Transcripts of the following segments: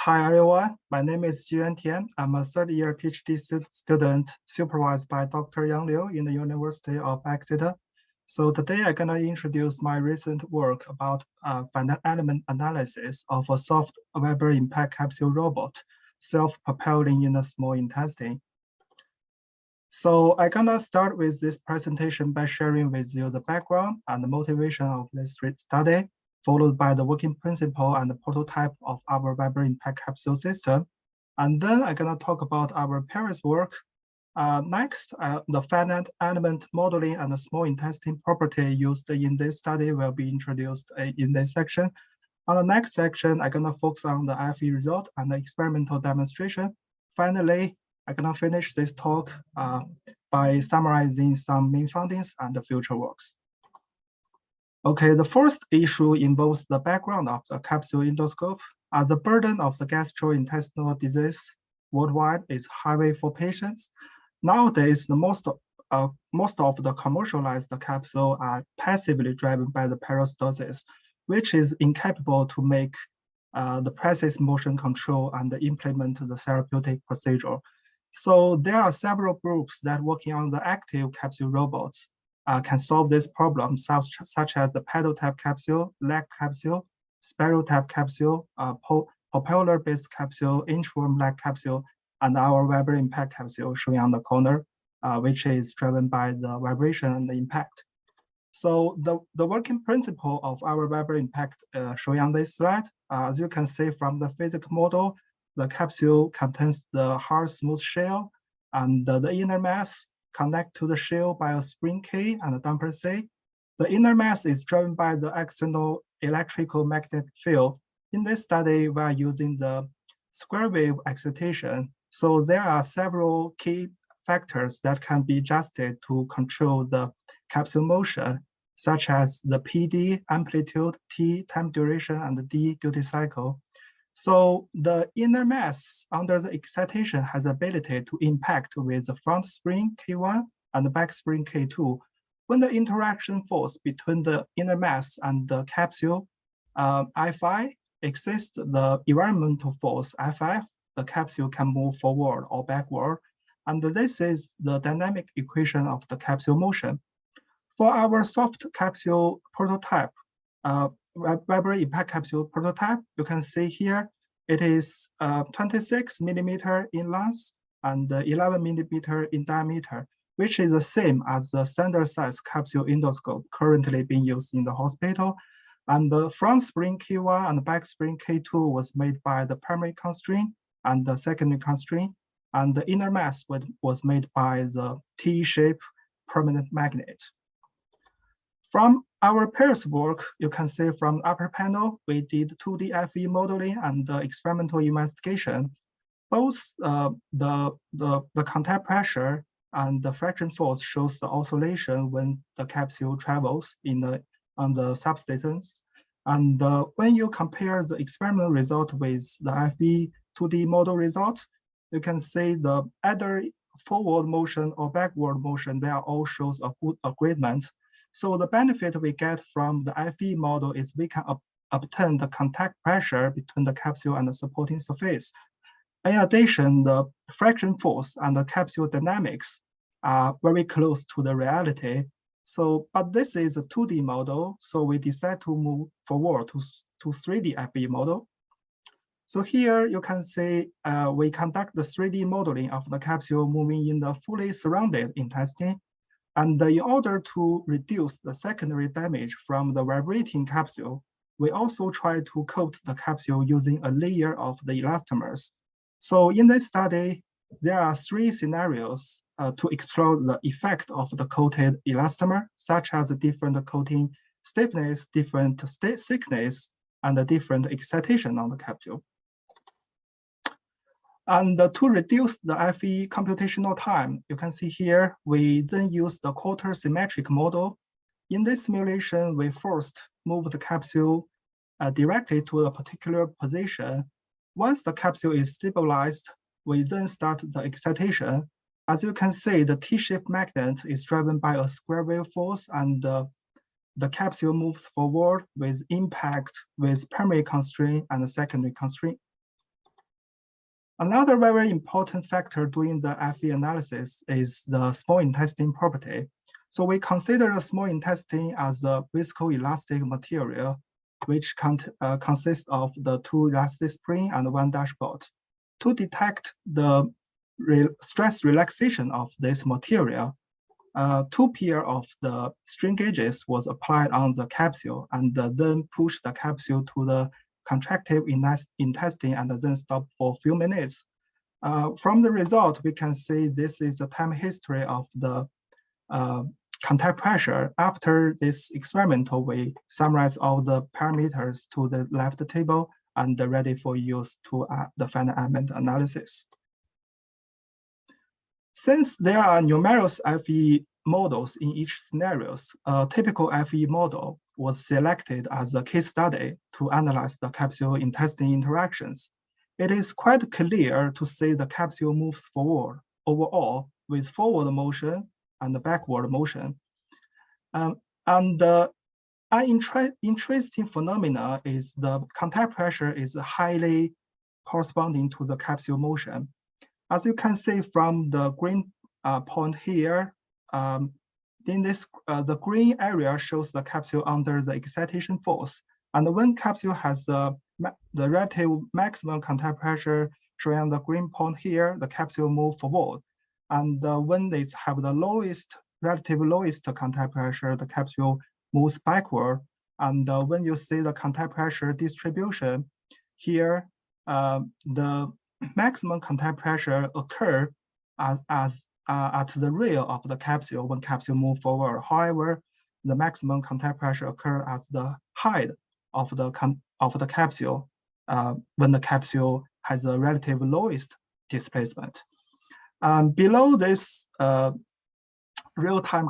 Hi everyone, my name is Jiyuan Tian. I'm a third-year PhD student supervised by Dr. Yang Liu in the University of Exeter. So today I'm gonna introduce my recent work about finite element analysis of a soft Vibro-Impact capsule robot, self-propelling in the small intestine. So I'm gonna start with this presentation by sharing with you the background and the motivation of this study, followed by the working principle and the prototype of our Vibro-Impact capsule system. And then I'm gonna talk about our previous work. Next, the finite element modeling and the small intestine property used in this study will be introduced in this section. On the next section, I'm gonna focus on the FE result and the experimental demonstration. Finally, I'm gonna finish this talk by summarizing some main findings and the future works. Okay, the first issue involves the background of the capsule endoscope. The burden of the gastrointestinal disease worldwide is highway for patients. Nowadays, the most of the commercialized capsule are passively driven by the peristalsis, which is incapable to make the precise motion control and implement the therapeutic procedure. So there are several groups that working on the active capsule robots can solve this problem, such as the pedal type capsule, leg capsule, spiral type capsule, propeller-based capsule, inchworm-like capsule, and our Vibro-Impact capsule shown on the corner, which is driven by the vibration and the impact. So the working principle of our Vibro-Impact shown on this slide, as you can see from the physical model, the capsule contains the hard smooth shell, and the inner mass connect to the shell by a spring K and a damper C. The inner mass is driven by the external electrical magnetic field. In this study, we are using the square wave excitation. So there are several key factors that can be adjusted to control the capsule motion, such as the PD, amplitude, T, time duration, and the D, duty cycle. So the inner mass under the excitation has ability to impact with the front spring K1 and the back spring K2. When the interaction force between the inner mass and the capsule Fi exists the environmental force Fi, the capsule can move forward or backward. And this is the dynamic equation of the capsule motion. For our soft capsule prototype, Vibro-Impact capsule prototype, you can see here, it is 26 millimeter in length and 11 millimeter in diameter, which is the same as the standard size capsule endoscope currently being used in the hospital. And the front spring K1 and the back spring K2 was made by the primary constraint and the secondary constraint, and the inner mass was made by the T-shaped permanent magnet. From our previous work, you can see from the upper panel, we did 2D FE modeling and experimental investigation. Both the contact pressure and the friction force shows the oscillation when the capsule travels on the substance. And when you compare the experimental result with the FE 2D model result, you can see the either forward motion or backward motion, they are all shows a good agreement. So the benefit we get from the FE model is we can obtain the contact pressure between the capsule and the supporting surface. In addition, the friction force and the capsule dynamics are very close to the reality. So, but this is a 2D model, so we decide to move forward to 3D FE model. So here you can see we conduct the 3D modeling of the capsule moving in the fully surrounded intestine. And in order to reduce the secondary damage from the vibrating capsule, we also try to coat the capsule using a layer of the elastomers. So in this study, there are 3 scenarios to explore the effect of the coated elastomer, such as the different coating stiffness, different thickness, and the different excitation on the capsule. And to reduce the FE computational time, you can see here, we then use the quarter symmetric model. In this simulation, we first move the capsule directly to a particular position. Once the capsule is stabilized, we then start the excitation. As you can see, the T-shaped magnet is driven by a square wave force, and the capsule moves forward with impact with primary constraint and secondary constraint. Another very important factor doing the FE analysis is the small intestine property. So we consider the small intestine as a viscoelastic material, which consists of the 2 elastic spring and 1 dashboard. To detect the stress relaxation of this material, 2 pair of the strain gauges was applied on the capsule and then pushed the capsule to the contractive intestine and then stopped for a few minutes. From the result, we can see this is the time history of the contact pressure. After this experimental, we summarize all the parameters to the left table and ready for use to the final element analysis. Since there are numerous FE models in each scenarios, a typical FE model was selected as a case study to analyze the capsule-intestine interactions. It is quite clear to see the capsule moves forward overall with forward motion and backward motion. An interesting phenomena is the contact pressure is highly corresponding to the capsule motion. As you can see from the green point here, in this, the green area shows the capsule under the excitation force. And when capsule has the relative maximum contact pressure shown on the green point here, the capsule move forward. And when they have the relative lowest contact pressure, the capsule moves backward. And when you see the contact pressure distribution here, the maximum contact pressure occur at the rear of the capsule when capsule move forward. However, the maximum contact pressure occur at the height of the capsule when the capsule has the relative lowest displacement. Below this real-time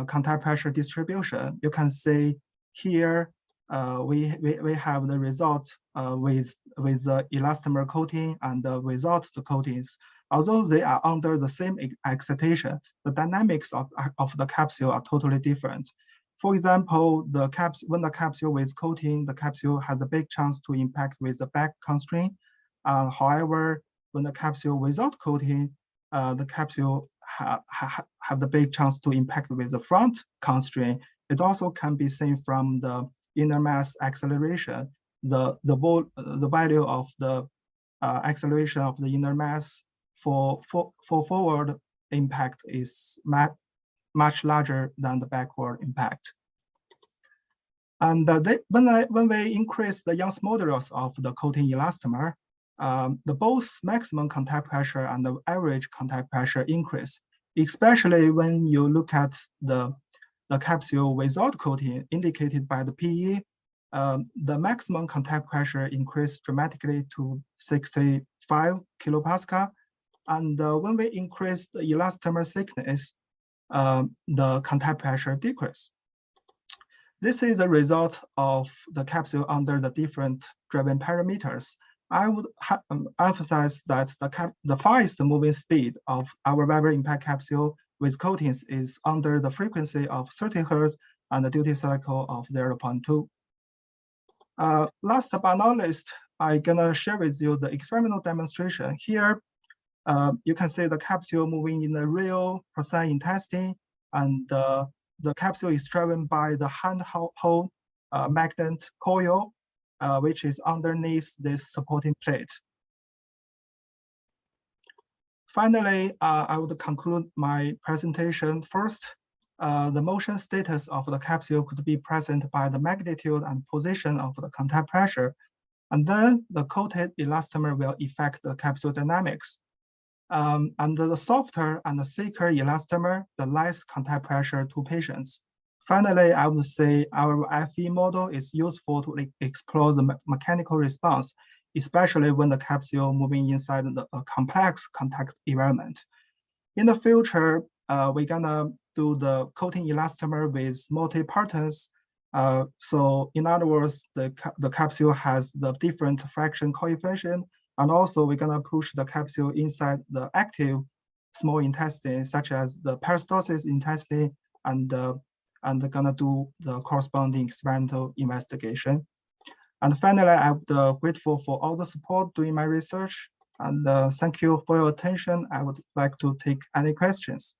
contact pressure distribution, you can see here we have the results with the elastomer coating and without the coatings. Although they are under the same excitation, the dynamics of the capsule are totally different. For example, when the capsule with coating, the capsule has a big chance to impact with the back constraint. However, when the capsule without coating, the capsule have the big chance to impact with the front constraint. It also can be seen from the inner mass acceleration. The value of the acceleration of the inner mass for forward impact is much larger than the backward impact. And when we increase the Young's modulus of the coating elastomer, the both maximum contact pressure and the average contact pressure increase, especially when you look at the capsule without coating indicated by the PE. The maximum contact pressure increased dramatically to 65 kilopascal. And when we increase the elastomer thickness, the contact pressure decrease. This is a result of the capsule under the different driven parameters. I would emphasize that the fastest moving speed of our Vibro-Impact capsule with coatings is under the frequency of 30 Hz and the duty cycle of 0.2. Last but not least, I'm gonna share with you the experimental demonstration. Here, you can see the capsule moving in the real porcine intestine, and the capsule is driven by the handhold magnet coil, which is underneath this supporting plate. Finally, I would conclude my presentation. First, the motion status of the capsule could be present by the magnitude and position of the contact pressure, and then the coated elastomer will affect the capsule dynamics. And the softer and the thicker elastomer, the less contact pressure to patients. Finally, I would say our FE model is useful to explore the mechanical response, especially when the capsule moving inside a complex contact environment. In the future, we're gonna do the coating elastomer with multi-partners. So in other words, the capsule has the different fraction coefficient, and also we're gonna push the capsule inside the active small intestine, such as the peristalsis intestine, and gonna do the corresponding experimental investigation. And finally, I'm grateful for all the support during my research. And thank you for your attention. I would like to take any questions.